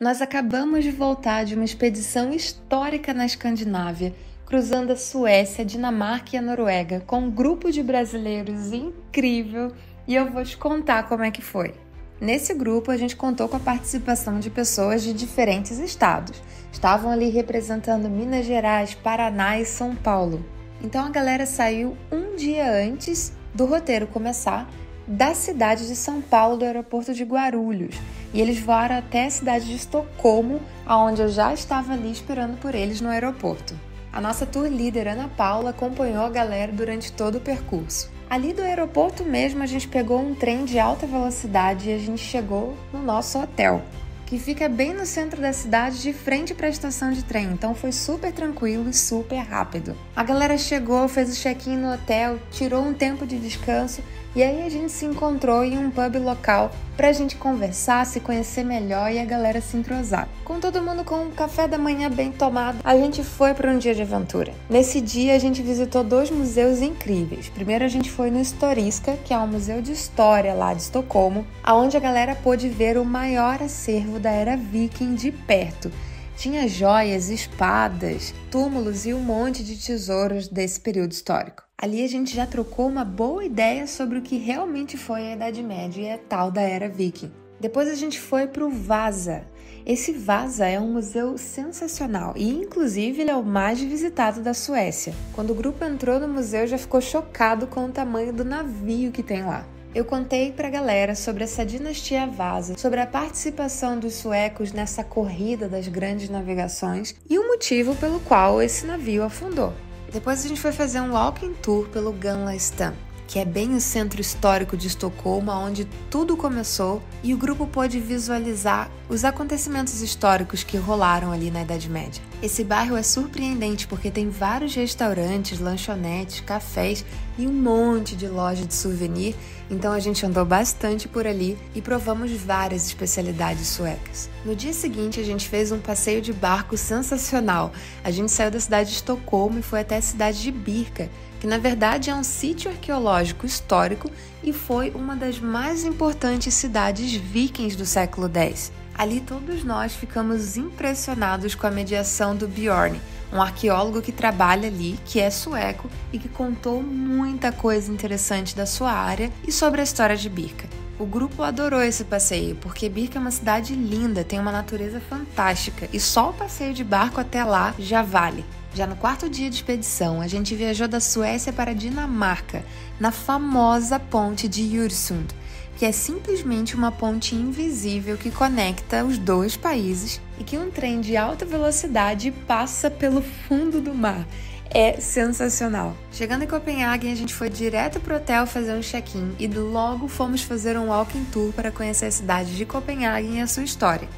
Nós acabamos de voltar de uma expedição histórica na Escandinávia, cruzando a Suécia, a Dinamarca e a Noruega, com um grupo de brasileiros incrível, e eu vou te contar como é que foi. Nesse grupo, a gente contou com a participação de pessoas de diferentes estados. Estavam ali representando Minas Gerais, Paraná e São Paulo. Então a galera saiu um dia antes do roteiro começar da cidade de São Paulo, do aeroporto de Guarulhos. E eles voaram até a cidade de Estocolmo, onde eu já estava ali esperando por eles no aeroporto. A nossa tour líder, Ana Paula, acompanhou a galera durante todo o percurso. Ali do aeroporto mesmo, a gente pegou um trem de alta velocidade e a gente chegou no nosso hotel, que fica bem no centro da cidade, de frente para a estação de trem, então foi super tranquilo e super rápido. A galera chegou, fez o check-in no hotel, tirou um tempo de descanso e aí a gente se encontrou em um pub local pra gente conversar, se conhecer melhor e a galera se entrosar. Com todo mundo com um café da manhã bem tomado, a gente foi para um dia de aventura. Nesse dia a gente visitou 2 museus incríveis. Primeiro a gente foi no Historiska, que é um museu de história lá de Estocolmo, onde a galera pôde ver o maior acervo da era viking de perto. Tinha joias, espadas, túmulos e um monte de tesouros desse período histórico. Ali a gente já trocou uma boa ideia sobre o que realmente foi a Idade Média e a tal da Era Viking. Depois a gente foi para o Vasa. Esse Vasa é um museu sensacional e, inclusive, ele é o mais visitado da Suécia. Quando o grupo entrou no museu, já ficou chocado com o tamanho do navio que tem lá. Eu contei pra galera sobre essa dinastia Vasa, sobre a participação dos suecos nessa corrida das grandes navegações e o motivo pelo qual esse navio afundou. Depois a gente foi fazer um walking tour pelo Gamla Stan, que é bem o centro histórico de Estocolmo, onde tudo começou, e o grupo pôde visualizar os acontecimentos históricos que rolaram ali na Idade Média. Esse bairro é surpreendente porque tem vários restaurantes, lanchonetes, cafés e um monte de loja de souvenir, então a gente andou bastante por ali e provamos várias especialidades suecas. No dia seguinte a gente fez um passeio de barco sensacional. A gente saiu da cidade de Estocolmo e foi até a cidade de Birka, que na verdade é um sítio arqueológico histórico e foi uma das mais importantes cidades vikings do século X. Ali todos nós ficamos impressionados com a mediação do Bjorn, um arqueólogo que trabalha ali, que é sueco e que contou muita coisa interessante da sua área e sobre a história de Birka. O grupo adorou esse passeio, porque Birka é uma cidade linda, tem uma natureza fantástica e só o passeio de barco até lá já vale. Já no 4º dia de expedição, a gente viajou da Suécia para a Dinamarca, na famosa ponte de Øresund, que é simplesmente uma ponte invisível que conecta os 2 países e que um trem de alta velocidade passa pelo fundo do mar. É sensacional. Chegando em Copenhague, a gente foi direto pro hotel fazer um check-in e logo fomos fazer um walking tour para conhecer a cidade de Copenhague e a sua história.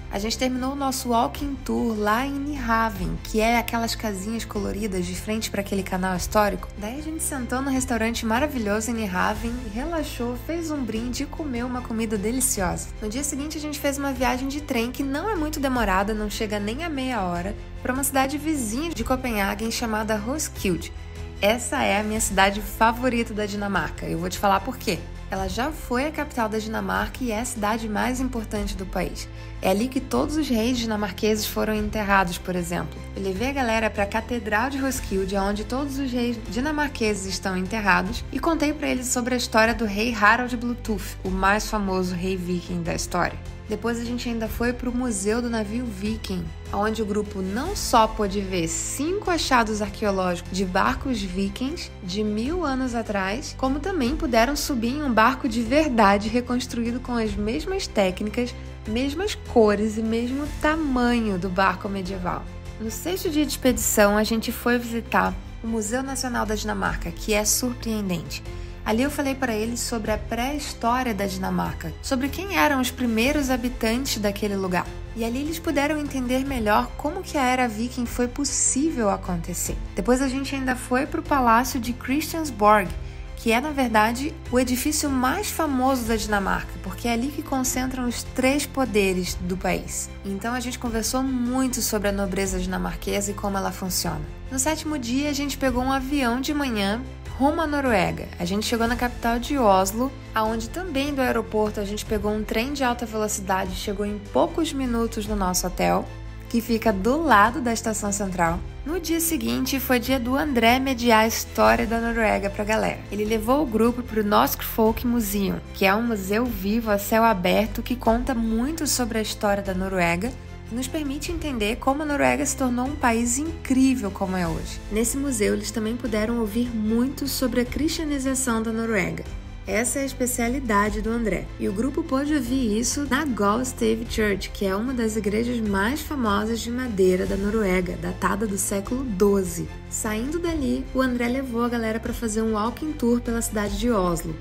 A gente terminou o nosso walking tour lá em Nyhavn, que é aquelas casinhas coloridas de frente para aquele canal histórico. Daí a gente sentou no restaurante maravilhoso em Nyhavn, relaxou, fez um brinde e comeu uma comida deliciosa. No dia seguinte a gente fez uma viagem de trem que não é muito demorada, não chega nem a meia hora, para uma cidade vizinha de Copenhague chamada Roskilde. Essa é a minha cidade favorita da Dinamarca, eu vou te falar por quê. Ela já foi a capital da Dinamarca e é a cidade mais importante do país. É ali que todos os reis dinamarqueses foram enterrados, por exemplo. Eu levei a galera para a Catedral de Roskilde, onde todos os reis dinamarqueses estão enterrados, e contei para eles sobre a história do rei Harald Bluetooth, o mais famoso rei viking da história. Depois a gente ainda foi para o Museu do Navio Viking, onde o grupo não só pôde ver 5 achados arqueológicos de barcos vikings de 1000 anos atrás, como também puderam subir em um barco de verdade reconstruído com as mesmas técnicas, mesmas cores e mesmo tamanho do barco medieval. No 6º dia de expedição, a gente foi visitar o Museu Nacional da Dinamarca, que é surpreendente. Ali eu falei para eles sobre a pré-história da Dinamarca, sobre quem eram os primeiros habitantes daquele lugar. E ali eles puderam entender melhor como que a Era Viking foi possível acontecer. Depois a gente ainda foi para o Palácio de Christiansborg, que é, na verdade, o edifício mais famoso da Dinamarca, porque é ali que concentram os 3 poderes do país. Então a gente conversou muito sobre a nobreza dinamarquesa e como ela funciona. No 7º dia, a gente pegou um avião de manhã rumo à Noruega. A gente chegou na capital de Oslo, aonde também do aeroporto a gente pegou um trem de alta velocidade e chegou em poucos minutos no nosso hotel, que fica do lado da estação central. No dia seguinte, foi dia do André mediar a história da Noruega pra galera. Ele levou o grupo pro Norsk Folk Museum, que é um museu vivo a céu aberto que conta muito sobre a história da Noruega e nos permite entender como a Noruega se tornou um país incrível como é hoje. Nesse museu, eles também puderam ouvir muito sobre a cristianização da Noruega. Essa é a especialidade do André. E o grupo pôde ouvir isso na Gulstave Church, que é uma das igrejas mais famosas de madeira da Noruega, datada do século XII. Saindo dali, o André levou a galera para fazer um walking tour pela cidade de Oslo.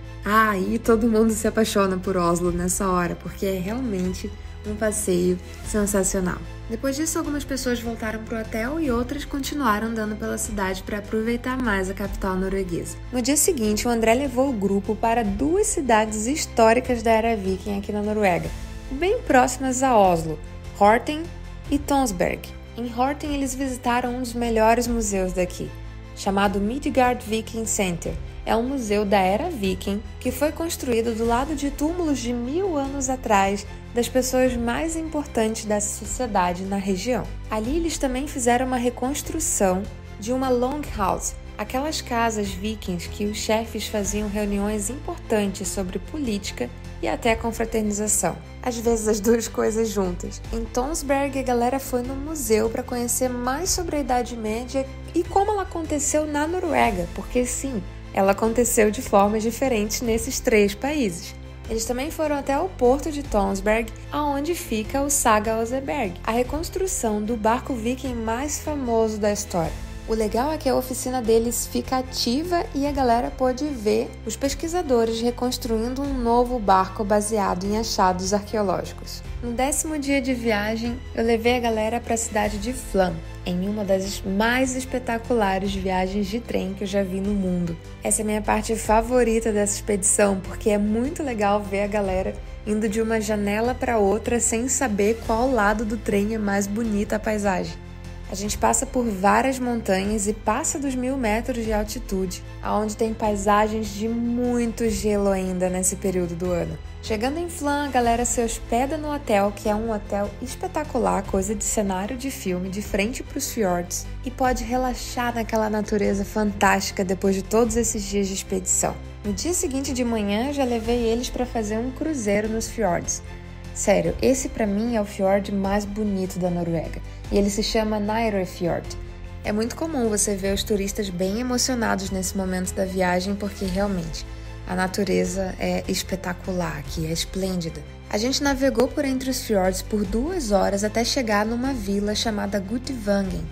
E todo mundo se apaixona por Oslo nessa hora, porque é realmente um passeio sensacional. Depois disso, algumas pessoas voltaram para o hotel e outras continuaram andando pela cidade para aproveitar mais a capital norueguesa. No dia seguinte, o André levou o grupo para 2 cidades históricas da era viking aqui na Noruega, bem próximas a Oslo, Horten e Tonsberg. Em Horten, eles visitaram um dos melhores museus daqui, chamado Midgard Viking Center. É um museu da era viking que foi construído do lado de túmulos de 1000 anos atrás das pessoas mais importantes dessa sociedade na região. Ali eles também fizeram uma reconstrução de uma longhouse, aquelas casas vikings que os chefes faziam reuniões importantes sobre política e até confraternização. Às vezes as duas coisas juntas. Em Tonsberg, a galera foi no museu para conhecer mais sobre a Idade Média e como ela aconteceu na Noruega, porque sim, ela aconteceu de formas diferentes nesses 3 países. Eles também foram até o porto de Tonsberg, aonde fica o Saga Oseberg, a reconstrução do barco viking mais famoso da história. O legal é que a oficina deles fica ativa e a galera pode ver os pesquisadores reconstruindo um novo barco baseado em achados arqueológicos. No 10º dia de viagem, eu levei a galera para a cidade de Flam, em uma das mais espetaculares viagens de trem que eu já vi no mundo. Essa é a minha parte favorita dessa expedição, porque é muito legal ver a galera indo de uma janela para outra sem saber qual lado do trem é mais bonita a paisagem. A gente passa por várias montanhas e passa dos 1000 metros de altitude, onde tem paisagens de muito gelo ainda nesse período do ano. Chegando em Flam, a galera se hospeda no hotel, que é um hotel espetacular, coisa de cenário de filme, de frente para os fiordes, e pode relaxar naquela natureza fantástica depois de todos esses dias de expedição. No dia seguinte de manhã, eu já levei eles para fazer um cruzeiro nos fiordes. Sério, esse para mim é o fiord mais bonito da Noruega, e ele se chama Nærøyfjord. É muito comum você ver os turistas bem emocionados nesse momento da viagem, porque realmente a natureza é espetacular aqui, é esplêndida. A gente navegou por entre os fiordes por 2 horas até chegar numa vila chamada Gudvangen.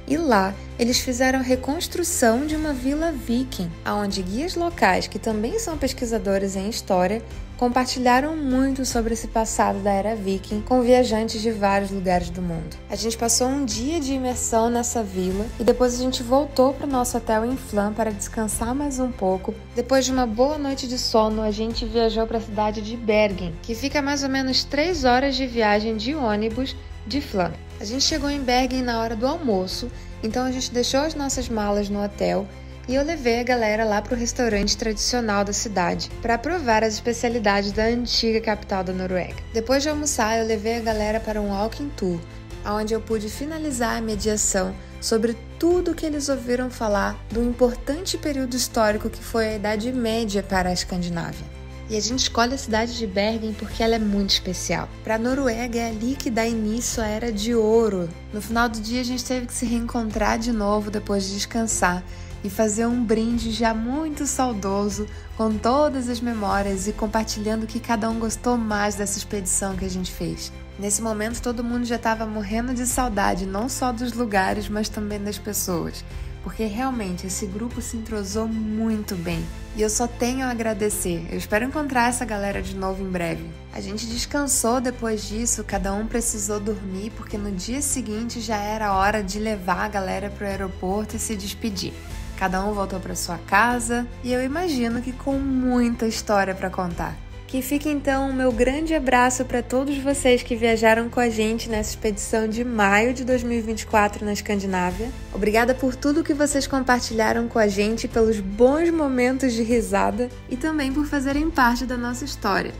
E lá, eles fizeram a reconstrução de uma vila viking, onde guias locais, que também são pesquisadores em história, compartilharam muito sobre esse passado da era viking com viajantes de vários lugares do mundo. A gente passou um dia de imersão nessa vila e depois a gente voltou para o nosso hotel em Flam para descansar mais um pouco. Depois de uma boa noite de sono, a gente viajou para a cidade de Bergen, que fica a mais ou menos 3 horas de viagem de ônibus de Flam. A gente chegou em Bergen na hora do almoço, então a gente deixou as nossas malas no hotel e eu levei a galera lá para o restaurante tradicional da cidade para provar as especialidades da antiga capital da Noruega. Depois de almoçar, eu levei a galera para um walking tour, onde eu pude finalizar a mediação sobre tudo que eles ouviram falar do importante período histórico que foi a Idade Média para a Escandinávia. E a gente escolhe a cidade de Bergen porque ela é muito especial. Para a Noruega é ali que dá início à Era de Ouro. No final do dia a gente teve que se reencontrar de novo depois de descansar e fazer um brinde já muito saudoso com todas as memórias e compartilhando o que cada um gostou mais dessa expedição que a gente fez. Nesse momento todo mundo já estava morrendo de saudade, não só dos lugares, mas também das pessoas. Porque realmente esse grupo se entrosou muito bem. E eu só tenho a agradecer. Eu espero encontrar essa galera de novo em breve. A gente descansou depois disso, cada um precisou dormir, porque no dia seguinte já era hora de levar a galera para o aeroporto e se despedir. Cada um voltou para sua casa e eu imagino que com muita história para contar. Que fique então o meu grande abraço para todos vocês que viajaram com a gente nessa expedição de maio de 2024 na Escandinávia. Obrigada por tudo que vocês compartilharam com a gente, pelos bons momentos de risada e também por fazerem parte da nossa história.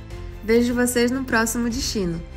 Vejo vocês no próximo destino.